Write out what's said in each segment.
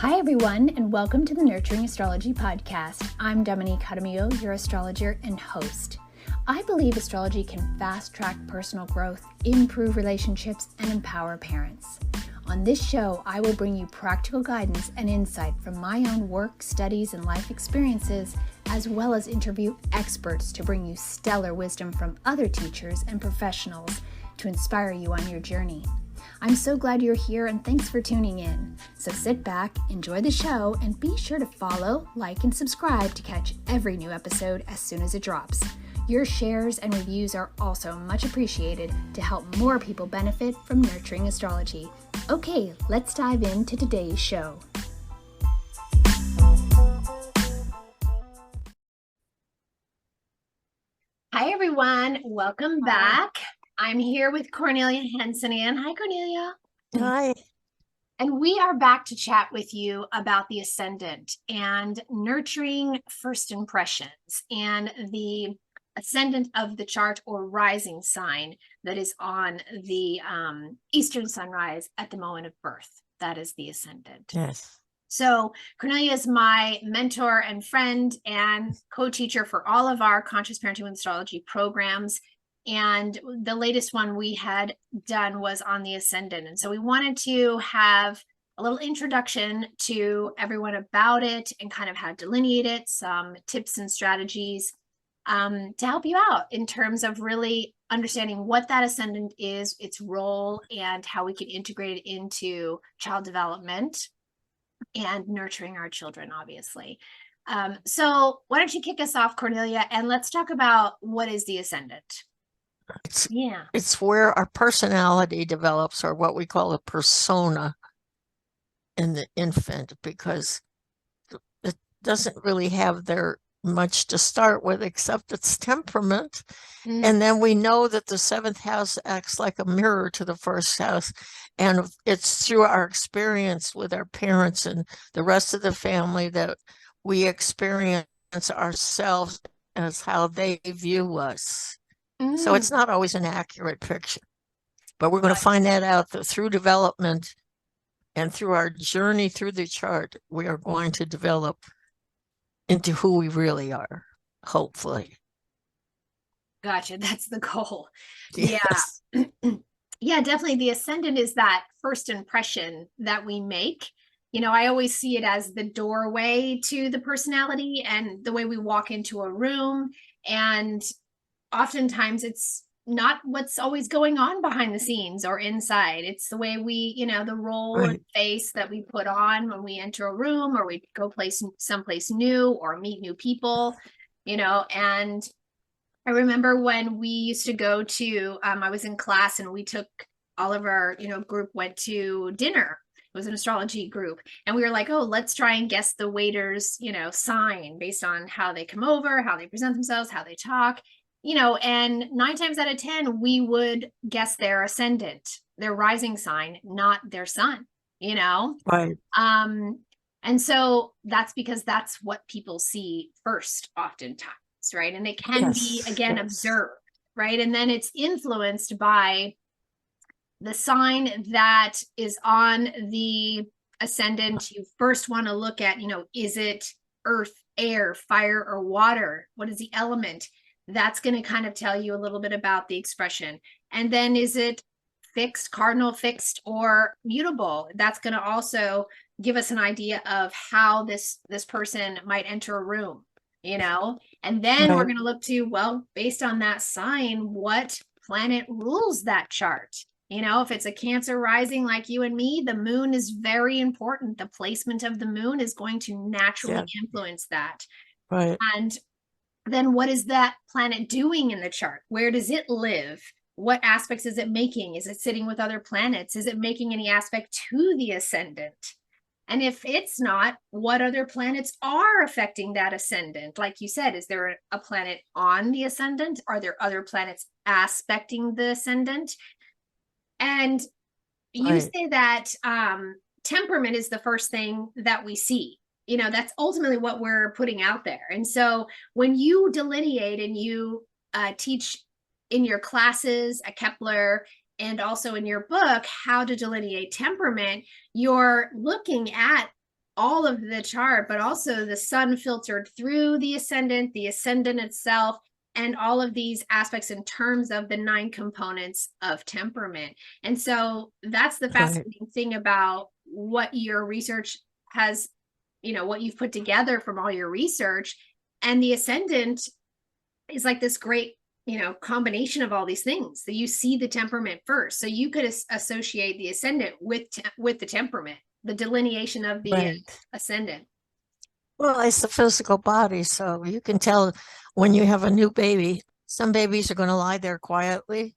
Hi, everyone, and welcome to the Nurturing Astrology podcast. I'm Dominique Jaramillo, your astrologer and host. I believe astrology can fast-track personal growth, improve relationships, and empower parents. On this show, I will bring you practical guidance and insight from my own work, studies, and life experiences, as well as interview experts to bring you stellar wisdom from other teachers and professionals to inspire you on your journey. I'm so glad you're here and thanks for tuning in. So sit back, enjoy the show, and be sure to follow, like, and subscribe to catch every new episode as soon as it drops. Your shares and reviews are also much appreciated to help more people benefit from nurturing astrology. Okay, let's dive into today's show. Hi, everyone. Welcome back. I'm here with Cornelia Hansen. Hi, Cornelia. Hi. And we are back to chat with you about the Ascendant and nurturing first impressions and the Ascendant of the chart or rising sign that is on the Eastern sunrise at the moment of birth. That is the Ascendant. Yes. So Cornelia is my mentor and friend and co-teacher for all of our Conscious Parenting with Astrology programs. And the latest one we had done was on the Ascendant. And so we wanted to have a little introduction to everyone about it and kind of how to delineate it, some tips and strategies to help you out in terms of really understanding what that Ascendant is, its role, and how we can integrate it into child development and nurturing our children, obviously. So why don't you kick us off, Cornelia, and let's talk about what is the Ascendant? It's where our personality develops, or what we call a persona in the infant, because it doesn't really have there much to start with except its temperament. And then we know that the seventh house acts like a mirror to the first house, and it's through our experience with our parents and the rest of the family that we experience ourselves as how they view us. So it's not always an accurate picture, but we're going to find that out through development and through our journey through the chart. We are going to develop into who we really are, hopefully. Gotcha. That's the goal. Yes. Yeah. Yeah, definitely. The Ascendant is that first impression that we make. You know, I always see it as the doorway to the personality and the way we walk into a room. And oftentimes it's not what's always going on behind the scenes or inside. It's the way we, the role and face that we put on when we enter a room or we go someplace new or meet new people, and I remember when we used to go to, I was in class and we took all of our, group went to dinner. It was an astrology group. And we were like, oh, let's try and guess the waiter's, sign based on how they come over, how they present themselves, how they talk. And 9 times out of 10, we would guess their ascendant, their rising sign, not their sun, Right. And so that's because that's what people see first, oftentimes, right? And they can be, again, observed, right? And then it's influenced by the sign that is on the ascendant. You first want to look at, is it earth, air, fire, or water? What is the element? That's going to kind of tell you a little bit about the expression. And then is it fixed, cardinal, fixed, or mutable? That's going to also give us an idea of how this person might enter a room, and then we're going to look to, well, based on that sign, what planet rules that chart? If it's a Cancer rising like you and me, the moon is very important. The placement of the moon is going to naturally influence that. Right. And then what is that planet doing in the chart? Where does it live? What aspects is it making? Is it sitting with other planets? Is it making any aspect to the ascendant? And if it's not, what other planets are affecting that ascendant? Like you said, is there a planet on the ascendant? Are there other planets aspecting the ascendant? And you say that temperament is the first thing that we see. That's ultimately what we're putting out there. And so when you delineate and you teach in your classes at Kepler and also in your book, How to Delineate Temperament, you're looking at all of the chart, but also the sun filtered through the ascendant itself, and all of these aspects in terms of the 9 components of temperament. And so that's the fascinating thing about what your research has, what you've put together from all your research. And the ascendant is like this great, combination of all these things. So you see the temperament first. So you could associate the ascendant with the temperament, the delineation of the ascendant. Well, it's the physical body. So you can tell when you have a new baby, some babies are going to lie there quietly,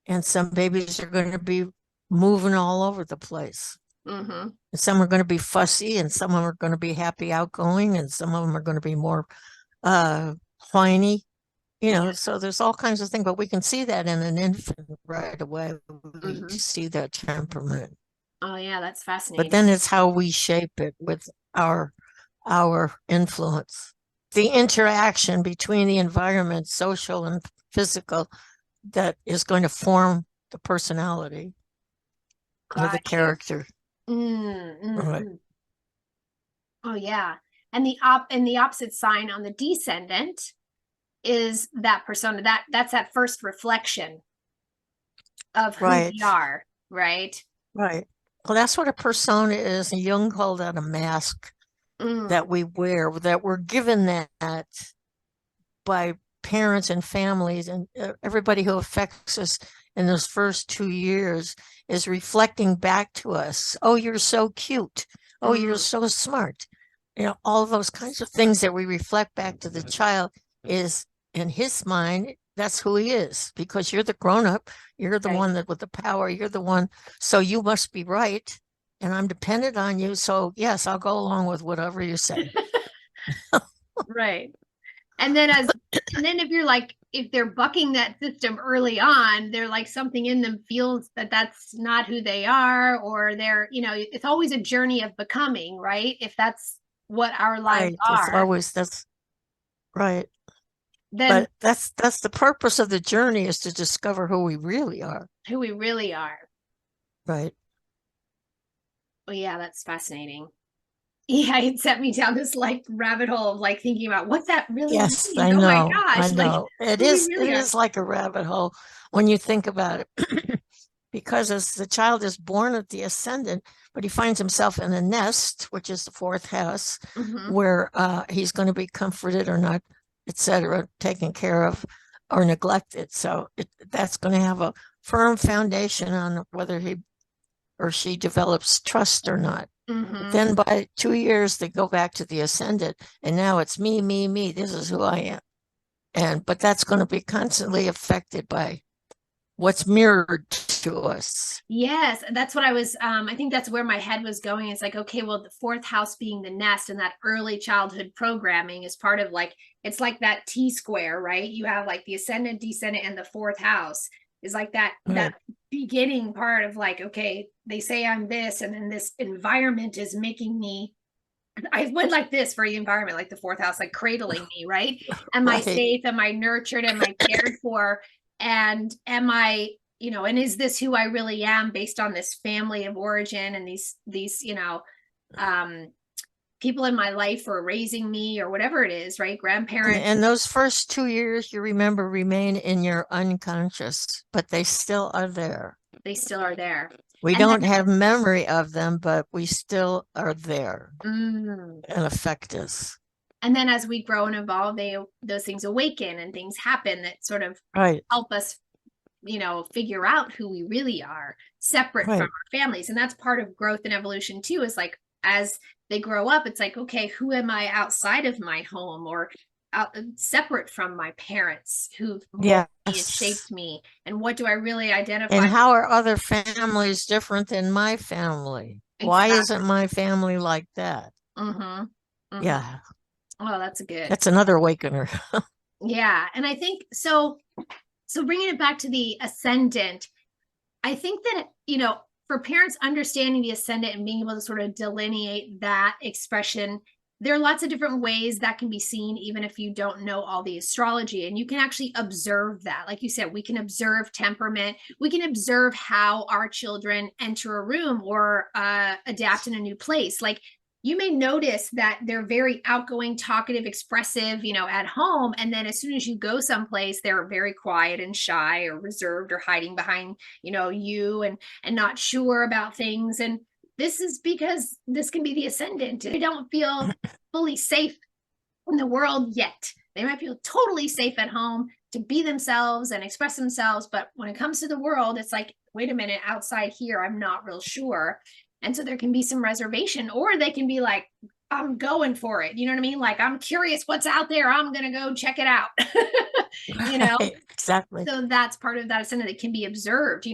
and some babies are going to be moving all over the place. And some are going to be fussy, and some of them are going to be happy, outgoing, and some of them are going to be more whiny. So there's all kinds of things, but we can see that in an infant right away. We see that temperament. Oh yeah, that's fascinating. But then it's how we shape it with our influence. The interaction between the environment, social and physical, that is going to form the personality or the character. Right. Oh yeah. And the opposite sign on the descendant is that persona. That's that first reflection of who we are, right? Right. Well, that's what a persona is. And Jung called that a mask that we wear, that we're given that by parents and families, and everybody who affects us in those first 2 years is reflecting back to us. Oh, you're so cute. Oh, you're so smart. All of those kinds of things that we reflect back to the child is, in his mind, that's who he is, because you're the grown-up. You're the one that with the power. You're the one. So you must be right. And I'm dependent on you. So yes, I'll go along with whatever you say. Right. And then if they're bucking that system early on, they're like, something in them feels that that's not who they are, or they're, it's always a journey of becoming, right? If that's what our lives are. That's right. But that's the purpose of the journey, is to discover who we really are. Right. Oh yeah, that's fascinating. Yeah, it set me down this rabbit hole of thinking about what that really means. I know. Oh my gosh. I know. It is like a rabbit hole when you think about it. Because as the child is born at the ascendant, but he finds himself in a nest, which is the 4th house, where he's going to be comforted or not, etc., taken care of or neglected. So that's going to have a firm foundation on whether he or she develops trust or not. Then by 2 years, they go back to the ascendant, and now it's me, me, me. This is who I am. But that's going to be constantly affected by what's mirrored to us. Yes, that's what I was, I think that's where my head was going. It's like, okay, well, the 4th house being the nest, and that early childhood programming is part of it's like that T-square, right? You have the ascendant, descendant, and the 4th house is like that beginning part of okay, they say I'm this, and then this environment is making me, I went like this for the environment, the 4th house, cradling me, right? Am I safe? Am I nurtured? Am I cared for? And am I, and is this who I really am based on this family of origin and these people in my life are raising me, or whatever it is, right? Grandparents. And those first 2 years, you remember, remain in your unconscious, but they still are there. We don't have memory of them, but we still are there and affect us. And then as we grow and evolve, those things awaken, and things happen that sort of help us, figure out who we really are, separate from our families. And that's part of growth and evolution too, is as they grow up, it's okay, who am I outside of my home, or separate from my parents who've shaped me, and what do I really identify? And how are other families different than my family? Exactly. Why isn't my family like that? Yeah. Oh, that's good. That's another awakener. Yeah. And I think so bringing it back to the ascendant, I think that, for parents understanding the ascendant and being able to sort of delineate that expression, there are lots of different ways that can be seen, even if you don't know all the astrology. And you can actually observe that. Like you said, we can observe temperament. We can observe how our children enter a room or adapt in a new place. you may notice that they're very outgoing, talkative, expressive, at home. And then as soon as you go someplace, they're very quiet and shy or reserved or hiding behind, you and not sure about things. And this is because this can be the ascendant. They don't feel fully safe in the world yet. They might feel totally safe at home to be themselves and express themselves. But when it comes to the world, it's like, wait a minute, outside here, I'm not real sure. And so there can be some reservation, or they can be like, I'm going for it. You know what I mean? Like, I'm curious what's out there. I'm going to go check it out. Exactly. So that's part of that ascendant that can be observed,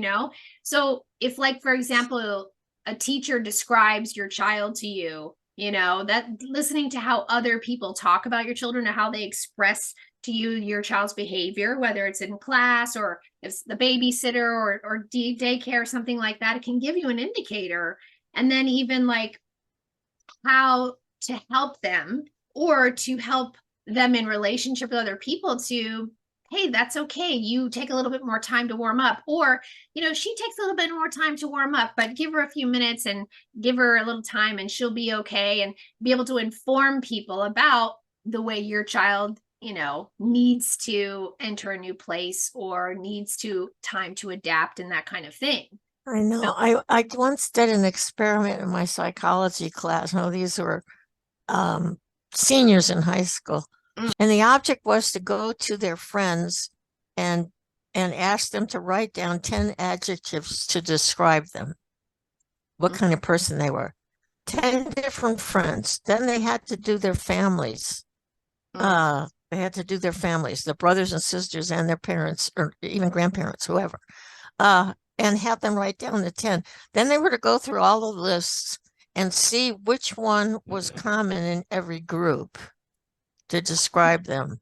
So if, like, for example, a teacher describes your child to you, that listening to how other people talk about your children or how they express to you your child's behavior, whether it's in class or it's the babysitter or daycare or something like that, it can give you an indicator. And then even like how to help them or to help them in relationship with other people to, hey, that's okay. You take a little bit more time to warm up. Or, she takes a little bit more time to warm up, but give her a few minutes and give her a little time and she'll be okay. And be able to inform people about the way your child, needs to enter a new place or needs to time to adapt and that kind of thing. I know. I once did an experiment in my psychology class. No, these were seniors in high school. And the object was to go to their friends and ask them to write down 10 adjectives to describe them, what kind of person they were. 10 different friends. Then they had to do their families. They had to do their families, the brothers and sisters and their parents, or even grandparents, whoever, and have them write down the 10. Then they were to go through all the lists and see which one was common in every group to describe them.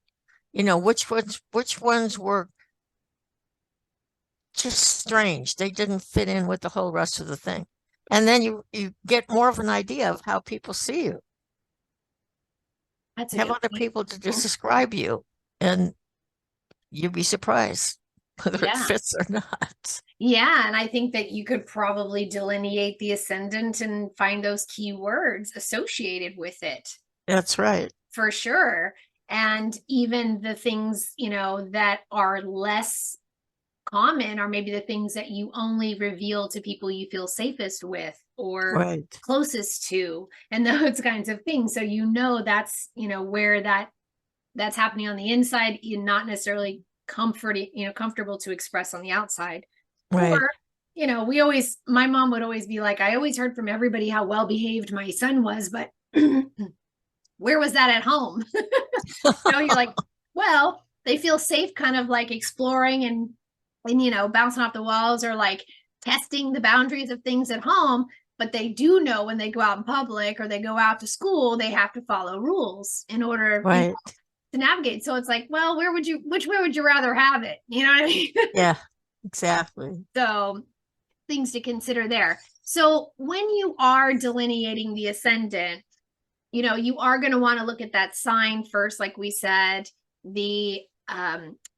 Which ones were just strange. They didn't fit in with the whole rest of the thing. And then you get more of an idea of how people see you. Have other people to describe you, and you'd be surprised whether it fits or not. Yeah, and I think that you could probably delineate the ascendant and find those key words associated with it. That's right. For sure. And even the things, that are less common are maybe the things that you only reveal to people you feel safest with or closest to, and those kinds of things. So that's where that's happening on the inside, you're not necessarily comfortable to express on the outside. Or my mom would always be like, I always heard from everybody how well behaved my son was, but where was that at home? You're like, well, they feel safe kind of like exploring and bouncing off the walls or like testing the boundaries of things at home. But they do know when they go out in public or they go out to school, they have to follow rules in order to navigate. So it's like, well, which way would you rather have it? You know what I mean? Yeah, exactly. So things to consider there. So when you are delineating the ascendant, you are going to want to look at that sign first, like we said, the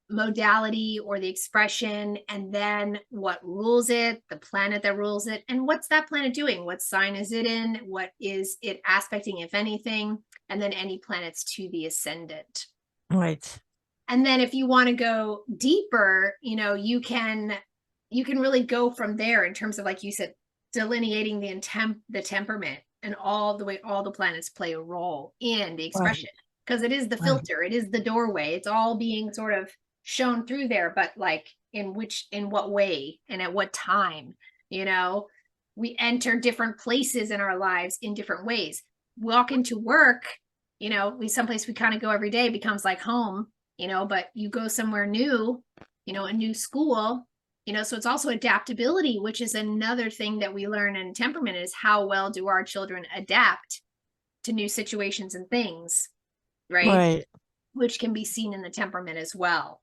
modality or the expression, and then what rules it, the planet that rules it, and what's that planet doing? What sign is it in? What is it aspecting, if anything? And then any planets to the ascendant. Right. And then if you want to go deeper, you can really go from there in terms of, like you said, delineating the temperament and all the way all the planets play a role in the expression, because it is the filter, it is the doorway, it's all being sort of shown through there, but like in what way and at what time. We enter different places in our lives in different ways. Walk into work, someplace we kind of go every day becomes like home, but you go somewhere new, a new school, so it's also adaptability, which is another thing that we learn in temperament, is how well do our children adapt to new situations and things, right? Which can be seen in the temperament as well.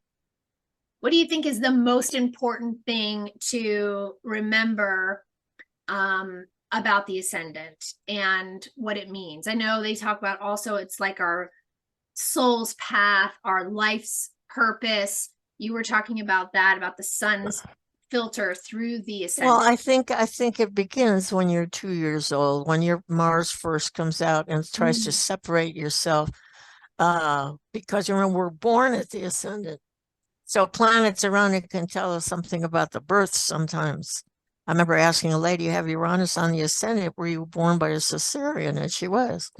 What do you think is the most important thing to remember about the ascendant and what it means? I know they talk about also it's like our soul's path, our life's purpose. You were talking about that, about the sun's filter through the Well, ascendant? I think it begins when you're 2 years old, when your Mars first comes out and tries to separate yourself. Because remember, we're born at the ascendant. So planets around it can tell us something about the birth sometimes. I remember asking a lady, have Uranus on the ascendant? Were you born by a cesarean? And she was.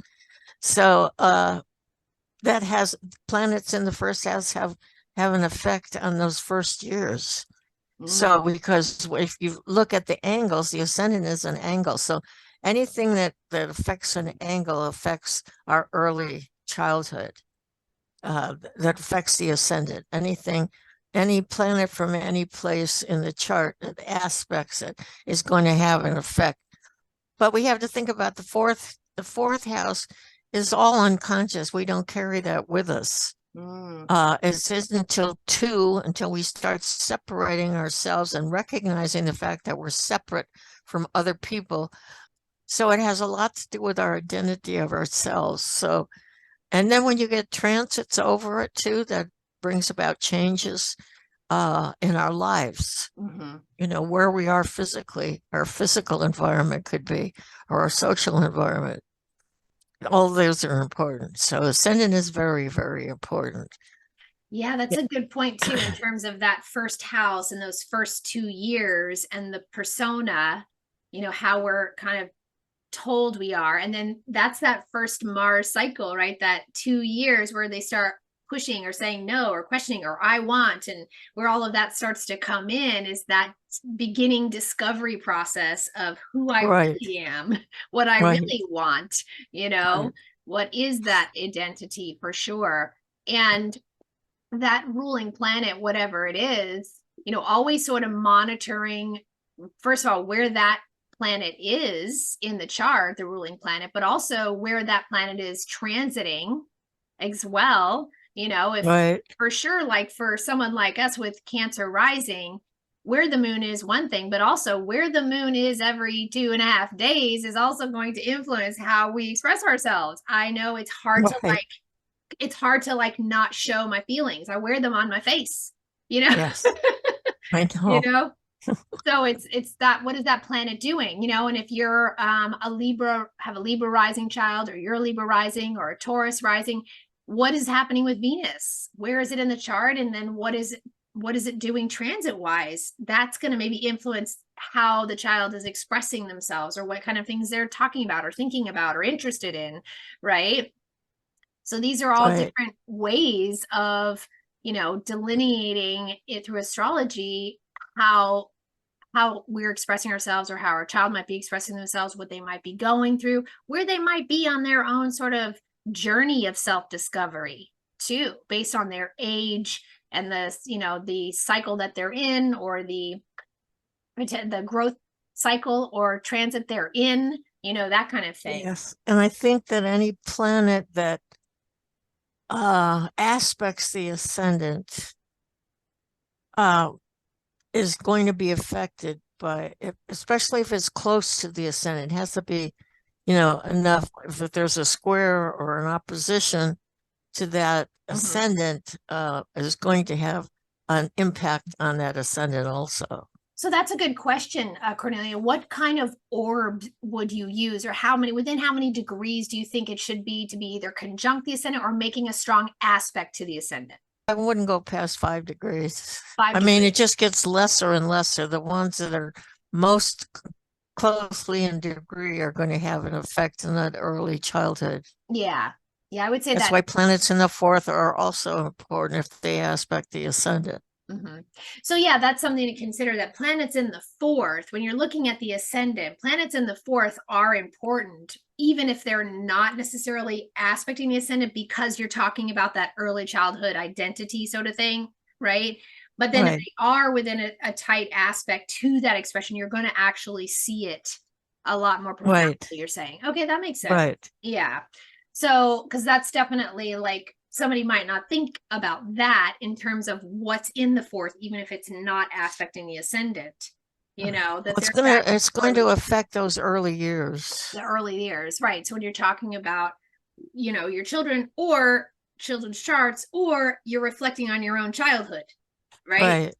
So that has planets in the first house have an effect on those first years. So because if you look at the angles, the ascendant is an angle. So anything that affects an angle affects our early childhood. That affects the ascendant. Any planet from any place in the chart that aspects it is going to have an effect. But we have to think about the fourth house is all unconscious. We don't carry that with us. It isn't until we start separating ourselves and recognizing the fact that we're separate from other people. So it has a lot to do with our identity of ourselves. So, and then when you get transits over it too, that brings about changes in our lives. You know, where we are physically, our physical environment could be, or our social environment. All those are important. So ascendant is very, very important. Yeah, that's a good point too, in terms of that first house and those first 2 years and the persona, you know, how we're kind of told we are. And then that's that first Mars cycle, right? That 2 years where they start pushing or saying no or questioning or I want, and where all of that starts to come in is that beginning discovery process of who I really am, what I really want, you know, what is that identity for sure. And that ruling planet, whatever it is, you know, always sort of monitoring, first of all, where that planet is in the chart, the ruling planet, but also where that planet is transiting as well. You know, if for sure, like for someone like us with Cancer rising, where the moon is one thing, but also where the moon is every 2.5 days is also going to influence how we express ourselves. I know it's hard to like not show my feelings. I wear them on my face, you know. Yes, I know. You know, so it's that, what is that planet doing, you know? And if you're a Libra, have a Libra rising child, or you're a Libra rising or a Taurus rising, what is happening with Venus? Where is it in the chart? And then what is it doing transit wise? That's going to maybe influence how the child is expressing themselves, or what kind of things they're talking about or thinking about or interested in, right? So these are all different ways of, you know, delineating it through astrology, how we're expressing ourselves, or how our child might be expressing themselves, what they might be going through, where they might be on their own sort of journey of self-discovery too, based on their age and the, you know, the cycle that they're in, or the growth cycle or transit they're in, you know, that kind of thing. Yes. And I think that any planet that aspects the ascendant is going to be affected by it, especially if it's close to the ascendant. It has to be, you know, enough. If there's a square or an opposition to that ascendant, is going to have an impact on that ascendant also. So that's a good question, Cornelia. What kind of orb would you use, or within how many degrees do you think it should be to be either conjunct the ascendant or making a strong aspect to the ascendant? I wouldn't go past 5 degrees. I mean, it just gets lesser and lesser. The ones that are most closely in degree are going to have an effect in that early childhood. Yeah. Yeah, I would say that's why planets in the fourth are also important if they aspect the ascendant. So yeah, that's something to consider, that planets in the fourth, when you're looking at the ascendant, planets in the fourth are important, even if they're not necessarily aspecting the ascendant, because you're talking about that early childhood identity sort of thing, right? But then if they are within a tight aspect to that expression, you're going to actually see it a lot more profoundly, you're saying. Okay, that makes sense. Yeah. So, because that's definitely like, somebody might not think about that in terms of what's in the fourth, even if it's not aspecting the ascendant, you know, that it's going to affect those early years. The early years, right? So when you're talking about, you know, your children or children's charts, or you're reflecting on your own childhood, right?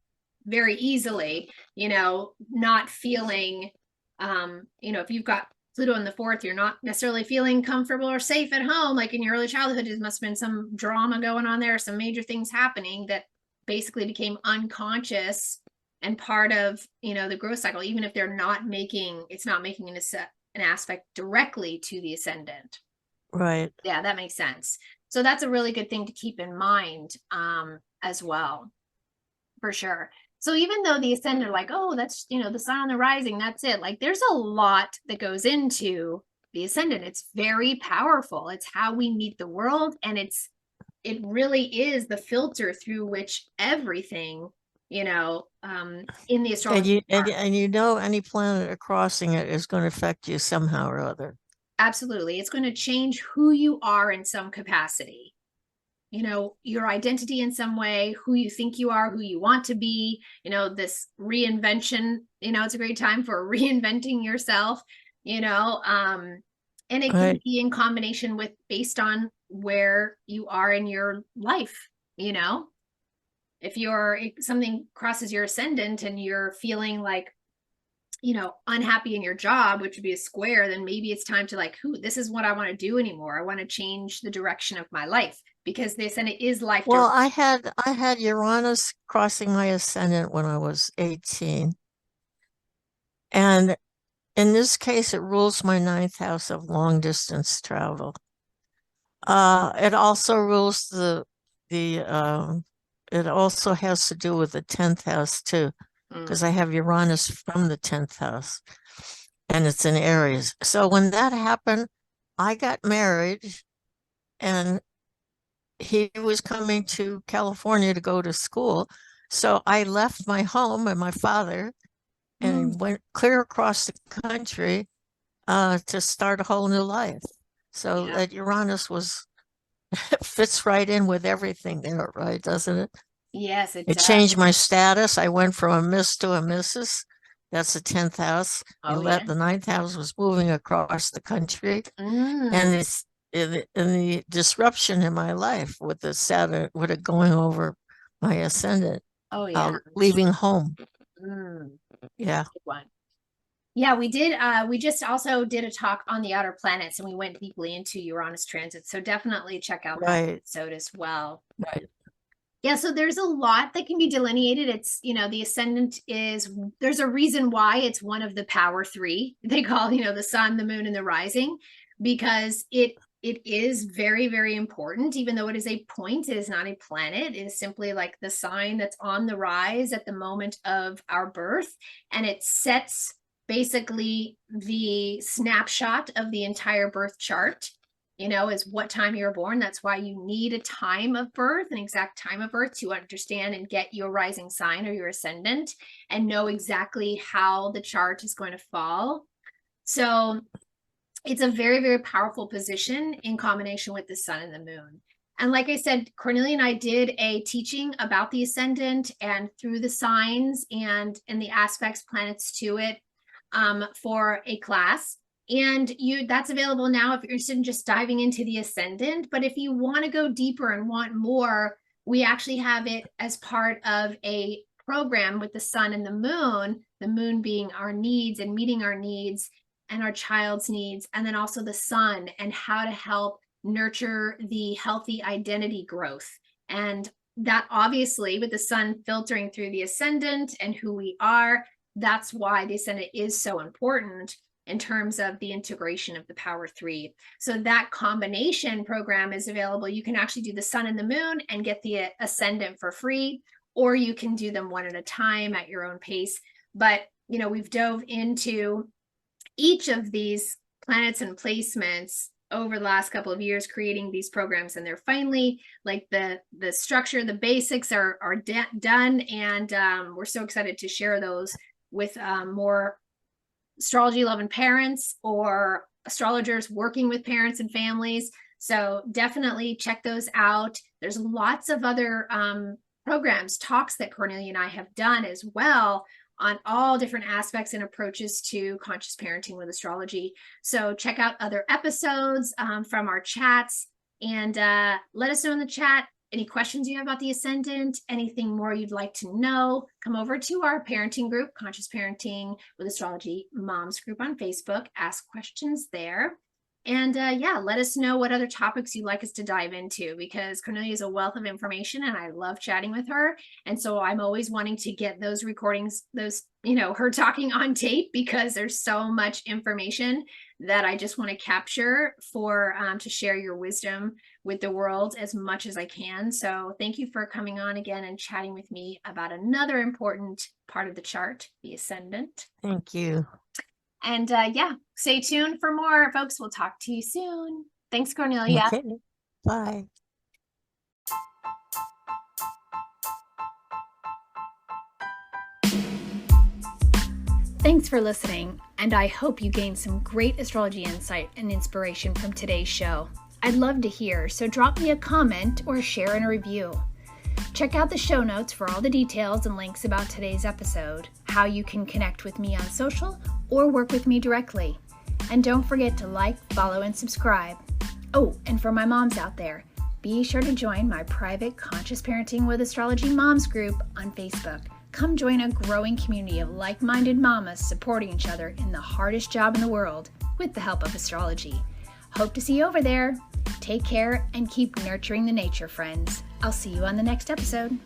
very easily, not feeling, if you've got Pluto in the fourth, you're not necessarily feeling comfortable or safe at home. Like in your early childhood, there must have been some drama going on there, some major things happening that basically became unconscious and part of, the growth cycle, even if it's not making an aspect directly to the ascendant. Right. Yeah, that makes sense. So that's a really good thing to keep in mind as well, for sure. So even though the ascendant, like, oh, that's, the sun on the rising, that's it. Like there's a lot that goes into the ascendant. It's very powerful. It's how we meet the world. And it really is the filter through which everything, in the astrology. And any planet crossing it is going to affect you somehow or other. Absolutely. It's going to change who you are in some capacity. Your identity in some way, who you think you are, who you want to be, this reinvention, it's a great time for reinventing yourself, and it can be in combination with based on where you are in your life, if something crosses your ascendant and you're feeling like, unhappy in your job, which would be a square, then maybe it's time to like, this is what I want to do anymore. I want to change the direction of my life, because the ascendant is life. Well, I had Uranus crossing my ascendant when I was 18. And in this case, it rules my 9th house of long distance travel. It also rules it also has to do with the 10th house too, because I have Uranus from the 10th house and it's in Aries. So when that happened, I got married and he was coming to California to go to school. So I left my home and my father and went clear across the country to start a whole new life. So that Uranus fits right in with everything there, right? Doesn't it? Yes, it It does. changed my status. I went from a Miss to a Mrs. That's the 10th house. Oh, The 9th house was moving across the country. And it's in the disruption in my life with the Saturn, with it going over my ascendant. Oh, yeah. Leaving home. Yeah. Yeah, we did. We just also did a talk on the outer planets, and we went deeply into Uranus transit. So definitely check out that episode as well. Right. Yeah, so there's a lot that can be delineated. It's, the ascendant there's a reason why it's one of the power three. They call, the sun, the moon, and the rising, because it is very, very important. Even though it is a point, it is not a planet. It is simply like the sign that's on the rise at the moment of our birth. And it sets basically the snapshot of the entire birth chart, is what time you were born. That's why you need a time of birth, an exact time of birth, to understand and get your rising sign or your ascendant and know exactly how the chart is going to fall. So it's a very, very powerful position in combination with the sun and the moon. And like I said, Cornelia and I did a teaching about the ascendant and through the signs and the aspects, planets to it, for a class. And that's available now if you're interested in just diving into the ascendant. But if you want to go deeper and want more, we actually have it as part of a program with the sun and the moon being our needs and meeting our needs and our child's needs, and then also the sun and how to help nurture the healthy identity growth. And that obviously with the sun filtering through the ascendant and who we are, that's why the ascendant is so important in terms of the integration of the power three. So that combination program is available. You can actually do the sun and the moon and get the ascendant for free, or you can do them one at a time at your own pace. But, we've dove into each of these planets and placements over the last couple of years, creating these programs, and they're finally like the structure, the basics are done. And we're so excited to share those with more astrology loving parents or astrologers working with parents and families. So definitely check those out. There's lots of other programs, talks that Cornelia and I have done as well on all different aspects and approaches to conscious parenting with astrology. So check out other episodes from our chats, and let us know in the chat any questions you have about the Ascendant, anything more you'd like to know, come over to our parenting group, Conscious Parenting with Astrology Moms group on Facebook. Ask questions there. And yeah, let us know what other topics you'd like us to dive into, because Cornelia is a wealth of information and I love chatting with her. And so I'm always wanting to get those recordings, those, her talking on tape, because there's so much information that I just want to capture for to share your wisdom with the world as much as I can. So thank you for coming on again and chatting with me about another important part of the chart, the Ascendant. Thank you. And yeah, stay tuned for more, folks. We'll talk to you soon. Thanks, Cornelia. Okay. Bye. Thanks for listening, and I hope you gained some great astrology insight and inspiration from today's show. I'd love to hear, so drop me a comment or share in a review. Check out the show notes for all the details and links about today's episode, how you can connect with me on social or work with me directly. And don't forget to like, follow, and subscribe. Oh, and for my moms out there, be sure to join my private Conscious Parenting with Astrology Moms group on Facebook. Come join a growing community of like-minded mamas supporting each other in the hardest job in the world with the help of astrology. Hope to see you over there. Take care and keep nurturing the nature, friends. I'll see you on the next episode.